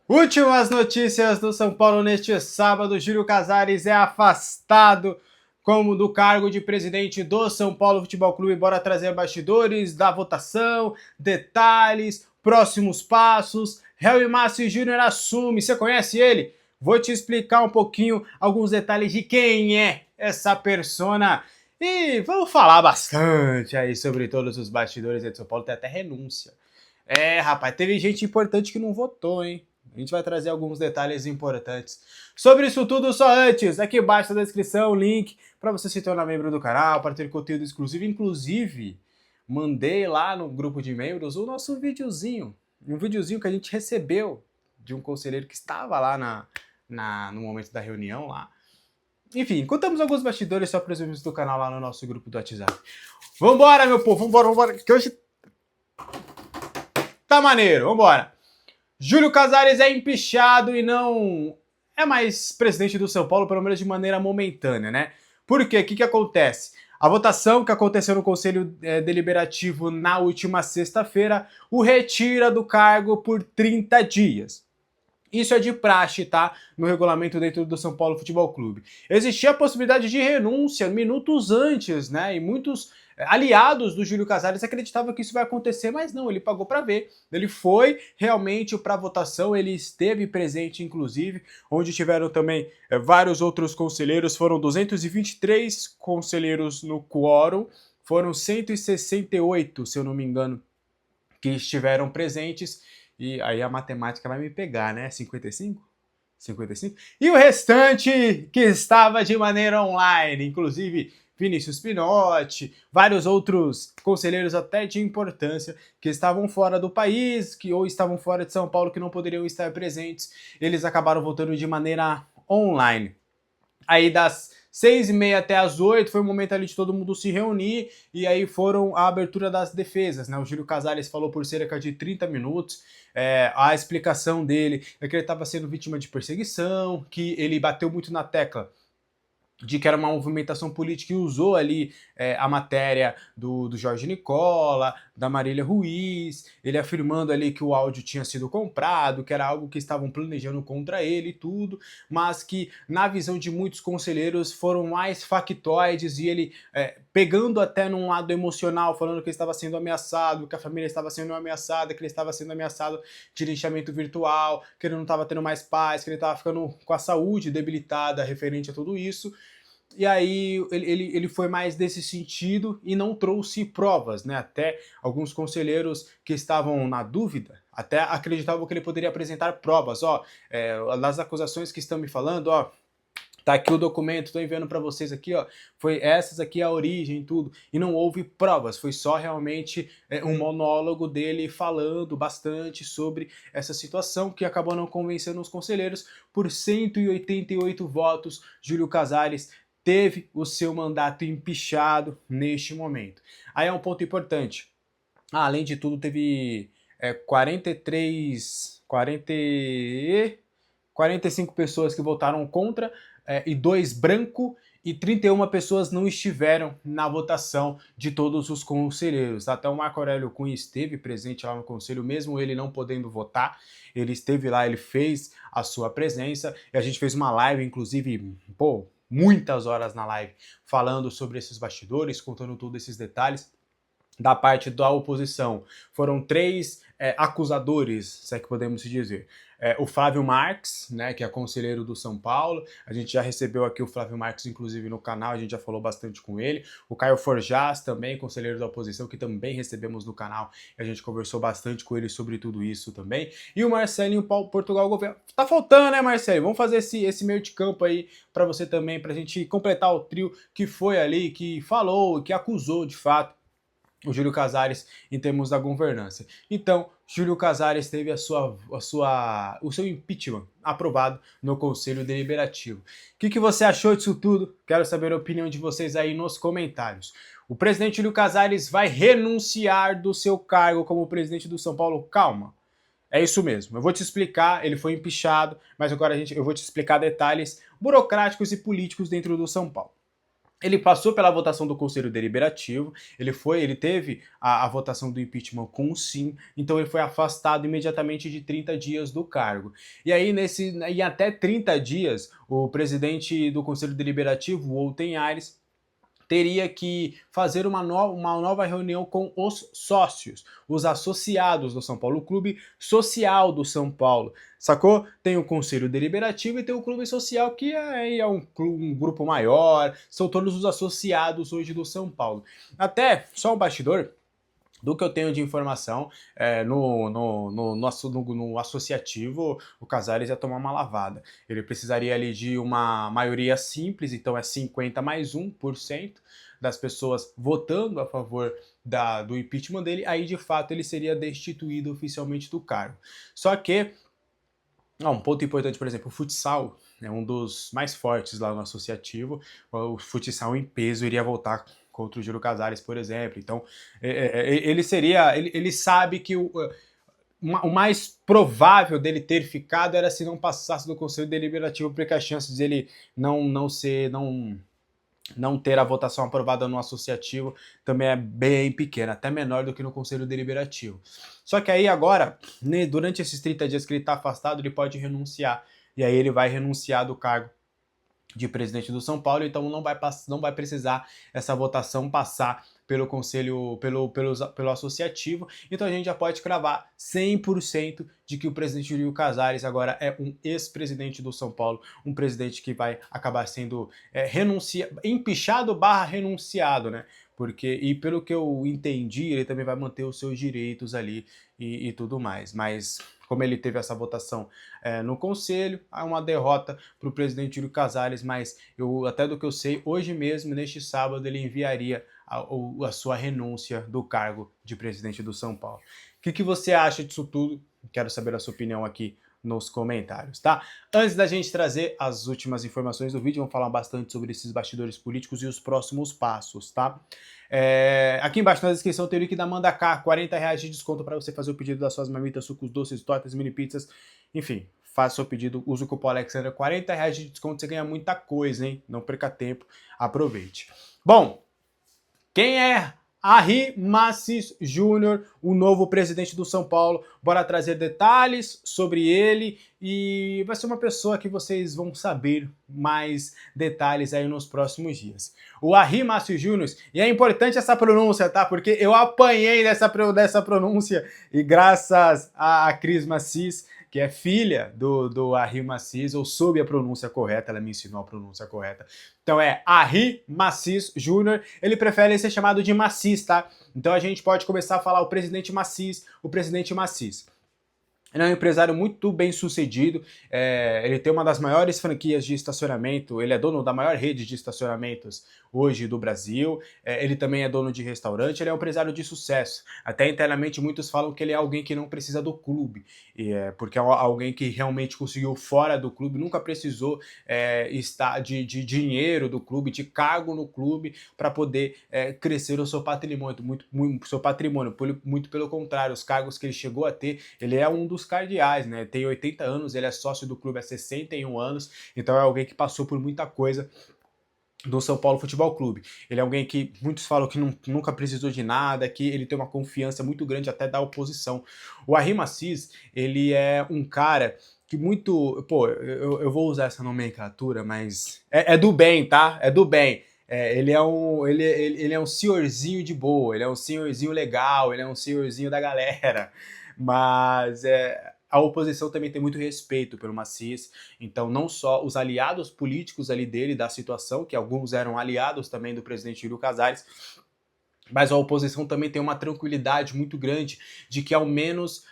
Últimas notícias do São Paulo neste sábado. Júlio Casares é afastado como do cargo de presidente do São Paulo Futebol Clube. Bora trazer bastidores da votação, detalhes, próximos passos. Helio Massi Júnior assume. Você conhece ele? Vou te explicar um pouquinho alguns detalhes de quem é essa persona. E vamos falar bastante aí sobre todos os bastidores de São Paulo. Tem até renúncia. Rapaz, teve gente importante que não votou, hein? A gente vai trazer alguns detalhes importantes sobre isso tudo. Só antes, aqui embaixo na descrição, o link para você se tornar membro do canal, para ter conteúdo exclusivo. Inclusive, mandei lá no grupo de membros o nosso videozinho, um videozinho que a gente recebeu de um conselheiro que estava lá no momento da reunião lá. Enfim, contamos alguns bastidores só para os membros do canal lá no nosso grupo do WhatsApp. Vambora, meu povo, vambora, que hoje tá maneiro, vambora. Júlio Casares é empichado e não é mais presidente do São Paulo, pelo menos de maneira momentânea, né? Por quê? O que acontece? A votação que aconteceu no Conselho Deliberativo na última sexta-feira o retira do cargo por 30 dias. Isso é de praxe, tá? No regulamento dentro do São Paulo Futebol Clube. Existia a possibilidade de renúncia minutos antes, né? E muitos aliados do Júlio Casares acreditavam que isso vai acontecer, mas não, ele pagou para ver. Ele foi realmente para a votação, ele esteve presente, inclusive, onde tiveram também vários outros conselheiros. Foram 223 conselheiros no quórum, foram 168, se eu não me engano, que estiveram presentes. E aí a matemática vai me pegar, né? 55? 55? E o restante que estava de maneira online, inclusive Vinícius Pinotti, vários outros conselheiros até de importância que estavam fora do país, ou estavam fora de São Paulo, que não poderiam estar presentes, eles acabaram votando de maneira online. Aí das 6h30 até as 8 foi o momento ali de todo mundo se reunir e aí foram a abertura das defesas, né? O Júlio Casares falou por cerca de 30 minutos, a explicação dele é que ele estava sendo vítima de perseguição, que ele bateu muito na tecla de que era uma movimentação política e usou ali a matéria do Jorge Nicola, da Marília Ruiz, ele afirmando ali que o áudio tinha sido comprado, que era algo que estavam planejando contra ele e tudo, mas que na visão de muitos conselheiros foram mais factoides e ele pegando até num lado emocional, falando que ele estava sendo ameaçado, que a família estava sendo ameaçada, que ele estava sendo ameaçado de linchamento virtual, que ele não estava tendo mais paz, que ele estava ficando com a saúde debilitada referente a tudo isso. E aí ele foi mais desse sentido e não trouxe provas, né? Até alguns conselheiros que estavam na dúvida, até acreditavam que ele poderia apresentar provas. Das acusações que estão me falando, tá aqui o documento, tô enviando para vocês aqui, foi essas aqui a origem, tudo, e não houve provas, foi só realmente um monólogo dele falando bastante sobre essa situação que acabou não convencendo os conselheiros. Por 188 votos, Júlio Casares teve o seu mandato empichado neste momento. Aí é um ponto importante. Além de tudo, teve 45 pessoas que votaram contra e 2 branco, e 31 pessoas não estiveram na votação de todos os conselheiros. Até o Marco Aurélio Cunha esteve presente lá no conselho, mesmo ele não podendo votar, ele esteve lá, ele fez a sua presença, e a gente fez uma live, inclusive, muitas horas na live, falando sobre esses bastidores, contando todos esses detalhes. Da parte da oposição, foram 3 acusadores, se é que podemos dizer. O Flávio Marques, né, que é conselheiro do São Paulo, a gente já recebeu aqui o Flávio Marques, inclusive, no canal, a gente já falou bastante com ele. O Caio Forjás, também conselheiro da oposição, que também recebemos no canal, a gente conversou bastante com ele sobre tudo isso também. E o Marcelinho Portugal Gouveia. Tá faltando, né, Marcelo? Vamos fazer esse meio de campo aí para você também, pra gente completar o trio que foi ali, que falou, que acusou, de fato, o Júlio Casares em termos da governança. Então, Júlio Casares teve o seu impeachment aprovado no Conselho Deliberativo. O que você achou disso tudo? Quero saber a opinião de vocês aí nos comentários. O presidente Júlio Casares vai renunciar do seu cargo como presidente do São Paulo? Calma. É isso mesmo, eu vou te explicar, ele foi empichado, mas agora eu vou te explicar detalhes burocráticos e políticos dentro do São Paulo. Ele passou pela votação do Conselho Deliberativo, ele teve a votação do impeachment com sim, então ele foi afastado imediatamente de 30 dias do cargo. E aí, em até 30 dias, o presidente do Conselho Deliberativo, Wolten Aires, teria que fazer uma nova reunião com os sócios, os associados do São Paulo, o clube social do São Paulo, sacou? Tem o Conselho Deliberativo e tem o clube social, que é um grupo maior, são todos os associados hoje do São Paulo. Até, só um bastidor, do que eu tenho de informação, no associativo, o Casares ia tomar uma lavada. Ele precisaria ali de uma maioria simples, então é 50+1% das pessoas votando a favor do impeachment dele, aí de fato ele seria destituído oficialmente do cargo. Só que, um ponto importante, por exemplo, o futsal é um dos mais fortes lá no associativo, o futsal em peso iria voltar contra o Júlio Casares, por exemplo. Então, ele sabe que o mais provável dele ter ficado era se não passasse do Conselho Deliberativo, porque as chances dele não ter a votação aprovada no associativo também é bem pequena, até menor do que no Conselho Deliberativo. Só que aí agora, né, durante esses 30 dias que ele está afastado, ele pode renunciar. E aí ele vai renunciar do cargo de presidente do São Paulo, então não vai precisar essa votação passar pelo conselho, pelo associativo. Então a gente já pode cravar 100% de que o presidente Júlio Casares agora é um ex-presidente do São Paulo, um presidente que vai acabar sendo empichado/renunciado, né? E pelo que eu entendi, ele também vai manter os seus direitos ali e tudo mais. Mas como ele teve essa votação no Conselho, há uma derrota para o presidente Júlio Casares, mas até do que eu sei, hoje mesmo, neste sábado, ele enviaria a sua renúncia do cargo de presidente do São Paulo. O que você acha disso tudo? Quero saber a sua opinião aqui nos comentários, tá? Antes da gente trazer as últimas informações do vídeo, vamos falar bastante sobre esses bastidores políticos e os próximos passos, tá? Aqui embaixo na descrição tem o link da Mandacar, R$40 de desconto para você fazer o pedido das suas marmitas, sucos doces, tortas, mini pizzas, enfim, faça o seu pedido, usa o cupom Alexandre, R$40 de desconto, você ganha muita coisa, hein? Não perca tempo, aproveite. Bom, quem é Harry Massis Júnior, o novo presidente do São Paulo? Bora trazer detalhes sobre ele e vai ser uma pessoa que vocês vão saber mais detalhes aí nos próximos dias. O Harry Massis Júnior, e é importante essa pronúncia, tá? Porque eu apanhei dessa pronúncia e graças a Cris Massis, que é filha do Harry Massis, eu soube a pronúncia correta, ela me ensinou a pronúncia correta. Então é Harry Massis Júnior, ele prefere ser chamado de Massis, tá? Então a gente pode começar a falar o presidente Massis, o presidente Massis. Ele é um empresário muito bem sucedido, ele tem uma das maiores franquias de estacionamento, ele é dono da maior rede de estacionamentos hoje do Brasil, ele também é dono de restaurante, ele é um empresário de sucesso. Até internamente muitos falam que ele é alguém que não precisa do clube, porque é alguém que realmente conseguiu fora do clube, nunca precisou estar de dinheiro do clube, de cargo no clube para poder crescer o seu patrimônio, muito pelo contrário, os cargos que ele chegou a ter, ele é um dos cardeais, né? Tem 80 anos, ele é sócio do clube há 61 anos, então é alguém que passou por muita coisa do São Paulo Futebol Clube. Ele é alguém que muitos falam que nunca precisou de nada, que ele tem uma confiança muito grande até da oposição. O Harry Massis, ele é um cara que muito... Pô, eu vou usar essa nomenclatura, mas é do bem, tá? É do bem. Ele é um senhorzinho de boa, ele é um senhorzinho legal, ele é um senhorzinho da galera. Mas a oposição também tem muito respeito pelo Massis, então não só os aliados políticos ali dele, da situação, que alguns eram aliados também do presidente Júlio Casares, mas a oposição também tem uma tranquilidade muito grande de que ao menos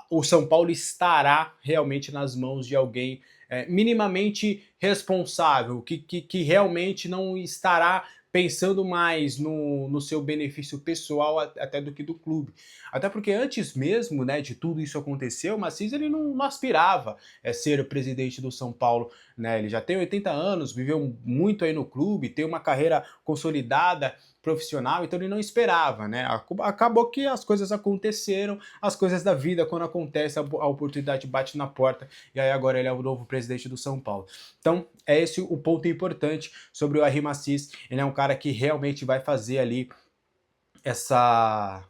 o São Paulo estará realmente nas mãos de alguém minimamente responsável, que realmente não estará pensando mais no seu benefício pessoal até do que do clube. Até porque antes mesmo, né, de tudo isso acontecer, o Massis ele não aspirava ser o presidente do São Paulo, né? Ele já tem 80 anos, viveu muito aí no clube, tem uma carreira consolidada profissional, então ele não esperava, né? Acabou que as coisas aconteceram, as coisas da vida, quando acontece, a oportunidade bate na porta, e aí agora ele é o novo presidente do São Paulo. Então, é esse o ponto importante sobre o Arrim Assis. Ele é um cara que realmente vai fazer ali essa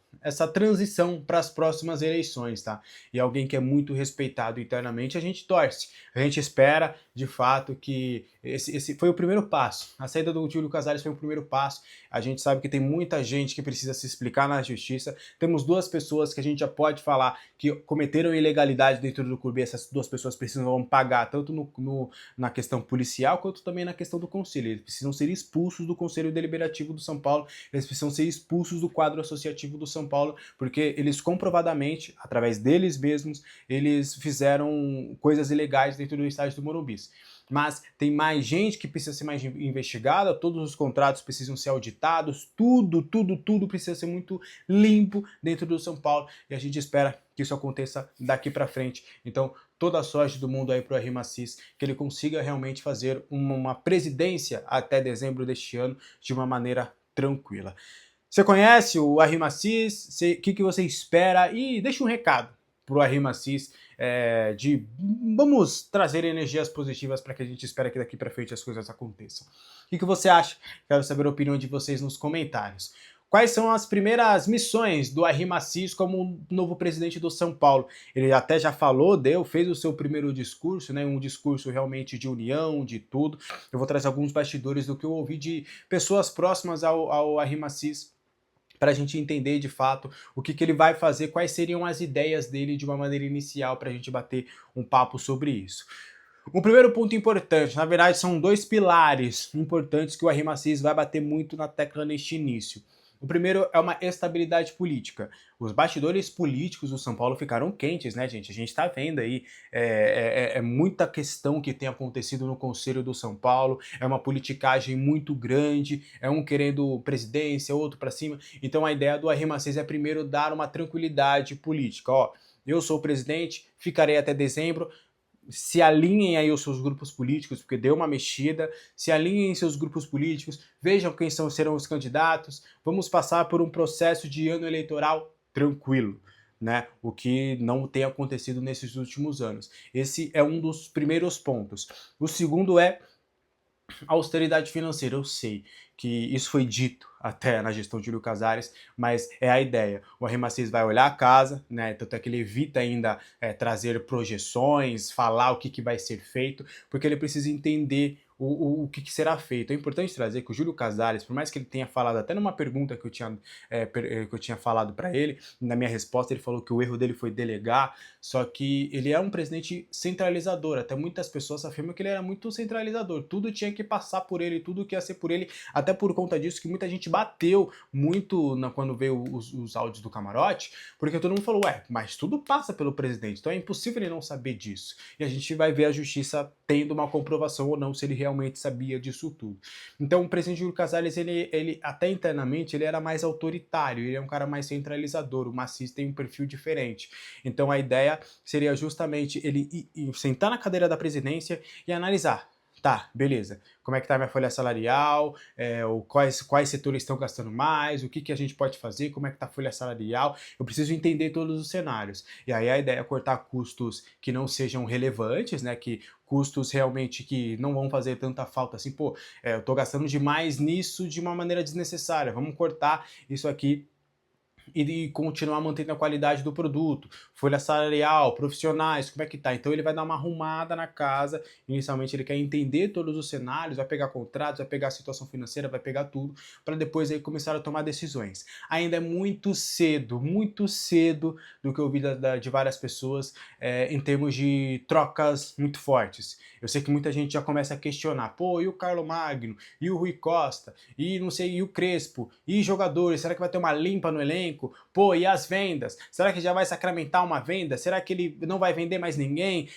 transição para as próximas eleições, tá? E alguém que é muito respeitado internamente, a gente torce. A gente espera, de fato, que esse foi o primeiro passo. A saída do Júlio Casares foi o primeiro passo. A gente sabe que tem muita gente que precisa se explicar na justiça. Temos duas pessoas que a gente já pode falar que cometeram ilegalidade dentro do clube. Essas duas pessoas precisam pagar, tanto na questão policial, quanto também na questão do conselho. Eles precisam ser expulsos do Conselho Deliberativo do São Paulo. Eles precisam ser expulsos do quadro associativo do São Paulo, porque eles comprovadamente, através deles mesmos, eles fizeram coisas ilegais dentro do estádio do Morumbi. Mas tem mais gente que precisa ser mais investigada, todos os contratos precisam ser auditados, tudo precisa ser muito limpo dentro do São Paulo, e a gente espera que isso aconteça daqui para frente. Então, toda a sorte do mundo aí pro Arrim Assis, que ele consiga realmente fazer uma presidência até dezembro deste ano de uma maneira tranquila. Você conhece o Arrim Assis? O que você espera? E deixa um recado pro Arrim Assis, vamos trazer energias positivas para que a gente espera que daqui para frente as coisas aconteçam. O que você acha? Quero saber a opinião de vocês nos comentários. Quais são as primeiras missões do Arrim Assis como novo presidente do São Paulo? Ele até já falou, fez o seu primeiro discurso, né, um discurso realmente de união, de tudo. Eu vou trazer alguns bastidores do que eu ouvi de pessoas próximas ao Arrim Assis, para a gente entender de fato o que ele vai fazer, quais seriam as ideias dele de uma maneira inicial para a gente bater um papo sobre isso. O primeiro ponto importante, na verdade são dois pilares importantes que o Arrim Assis vai bater muito na tecla neste início. O primeiro é uma estabilidade política. Os bastidores políticos do São Paulo ficaram quentes, né, gente? A gente tá vendo aí, muita questão que tem acontecido no Conselho do São Paulo, é uma politicagem muito grande, é um querendo presidência, outro para cima. Então a ideia do Arrim Assis é primeiro dar uma tranquilidade política. Ó, eu sou o presidente, ficarei até dezembro, se alinhem aí os seus grupos políticos, porque deu uma mexida, se alinhem seus grupos políticos, vejam quem serão os candidatos, vamos passar por um processo de ano eleitoral tranquilo, né? O que não tem acontecido nesses últimos anos. Esse é um dos primeiros pontos. O segundo é austeridade financeira. Eu sei que isso foi dito até na gestão de Júlio Casares, mas é a ideia. O Arrim Assis vai olhar a casa, né? Tanto é que ele evita ainda trazer projeções, falar o que vai ser feito, porque ele precisa entender o que será feito. É importante trazer que o Júlio Casares, por mais que ele tenha falado até numa pergunta que eu tinha falado para ele, na minha resposta ele falou que o erro dele foi delegar, só que ele é um presidente centralizador. Até muitas pessoas afirmam que ele era muito centralizador, tudo tinha que passar por ele, tudo que ia ser por ele, até por conta disso que muita gente bateu muito quando veio os áudios do camarote, porque todo mundo falou, mas tudo passa pelo presidente, então é impossível ele não saber disso. E a gente vai ver a justiça tendo uma comprovação ou não se ele realmente sabia disso tudo. Então o presidente Júlio Casares, ele até internamente, ele era mais autoritário, ele é um cara mais centralizador, o Assis tem um perfil diferente. Então a ideia seria justamente ele sentar na cadeira da presidência e analisar, tá, beleza, como é que tá a minha folha salarial, quais setores estão gastando mais, o que a gente pode fazer, como é que tá a folha salarial, eu preciso entender todos os cenários. E aí a ideia é cortar custos que não sejam relevantes, né, que custos realmente que não vão fazer tanta falta assim, eu tô gastando demais nisso de uma maneira desnecessária, vamos cortar isso aqui e continuar mantendo a qualidade do produto, folha salarial, profissionais, como é que tá? Então ele vai dar uma arrumada na casa, inicialmente ele quer entender todos os cenários, vai pegar contratos, vai pegar a situação financeira, vai pegar tudo, para depois aí começar a tomar decisões. Ainda é muito cedo do que eu ouvi de várias pessoas em termos de trocas muito fortes. Eu sei que muita gente já começa a questionar, e o Carlo Magno, e o Rui Costa, e não sei, e o Crespo, e jogadores, será que vai ter uma limpa no elenco? E as vendas? Será que já vai sacramentar uma venda? Será que ele não vai vender mais ninguém?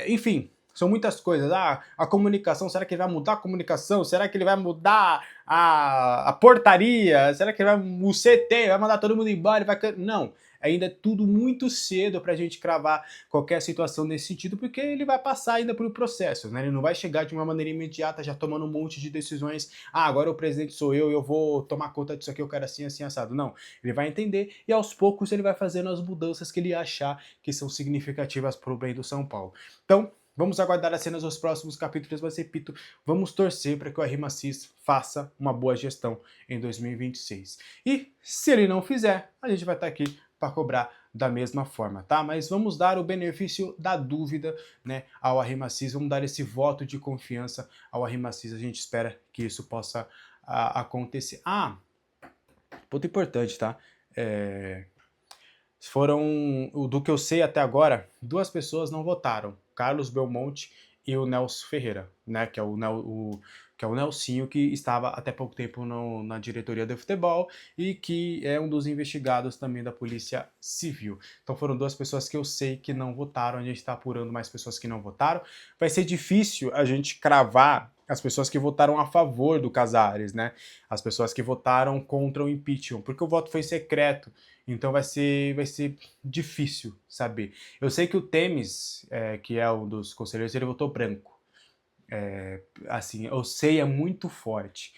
Enfim, são muitas coisas. A comunicação, será que ele vai mudar a comunicação? Será que ele vai mudar a portaria? Será que ele vai, o CT vai mandar todo mundo embora? Não, ainda é tudo muito cedo para a gente cravar qualquer situação nesse sentido, porque ele vai passar ainda por processos, né? Ele não vai chegar de uma maneira imediata já tomando um monte de decisões. Ah, agora o presidente sou eu vou tomar conta disso aqui, eu quero assim, assim, assado. Não, ele vai entender e aos poucos ele vai fazendo as mudanças que ele achar que são significativas para o bem do São Paulo. Então, vamos aguardar as cenas dos próximos capítulos, mas repito, vamos torcer para que o RMACIS faça uma boa gestão em 2026. E se ele não fizer, a gente vai estar aqui para cobrar da mesma forma, tá? Mas vamos dar o benefício da dúvida, né, ao RMACIS, vamos dar esse voto de confiança ao RMACIS, a gente espera que isso possa acontecer. Ponto importante, tá? Foram, do que eu sei até agora, 2 pessoas não votaram, Carlos Belmonte e o Nelson Ferreira, né, que é o Nelsinho, que estava até pouco tempo na diretoria de futebol e que é um dos investigados também da Polícia Civil. Então foram 2 pessoas que eu sei que não votaram, a gente está apurando mais pessoas que não votaram. Vai ser difícil a gente cravar as pessoas que votaram a favor do Casares, né? As pessoas que votaram contra o impeachment, porque o voto foi secreto, então vai ser difícil saber. Eu sei que o Temes, que é um dos conselheiros, ele votou branco. Assim, eu sei, é muito forte.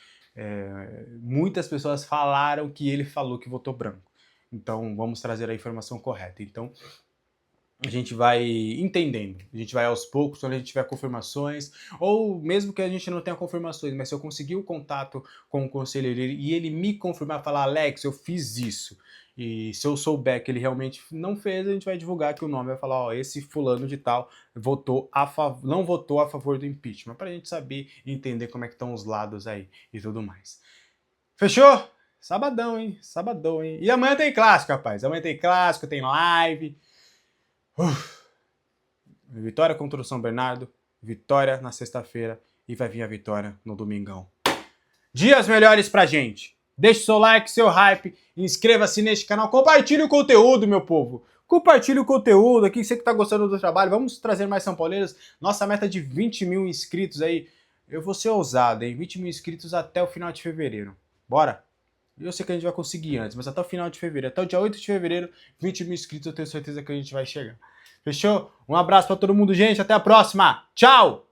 Muitas pessoas falaram que ele falou que votou branco. Então vamos trazer a informação correta. Então a gente vai entendendo, a gente vai aos poucos, quando a gente tiver confirmações, ou mesmo que a gente não tenha confirmações, mas se eu conseguir o contato com o conselheiro e ele me confirmar, falar, Alex, eu fiz isso, e se eu souber que ele realmente não fez, a gente vai divulgar que o nome vai falar, ó, esse fulano de tal não votou a favor do impeachment, para a gente saber e entender como é que estão os lados aí e tudo mais. Fechou? Sabadão, hein? Sabadão, hein? E amanhã tem clássico, rapaz. Amanhã tem clássico, tem live. Vitória contra o São Bernardo, vitória na sexta-feira e vai vir a vitória no domingão. Dias melhores pra gente. Deixe seu like, seu hype, inscreva-se neste canal, compartilhe o conteúdo, meu povo. Compartilhe o conteúdo aqui, você que tá gostando do trabalho, vamos trazer mais São Pauleiros. Nossa meta de 20 mil inscritos aí, eu vou ser ousado, hein? 20 mil inscritos até o final de fevereiro. Bora? Eu sei que a gente vai conseguir antes, mas até o final de fevereiro, até o dia 8 de fevereiro, 20 mil inscritos, eu tenho certeza que a gente vai chegar. Fechou? Um abraço pra todo mundo, gente. Até a próxima. Tchau!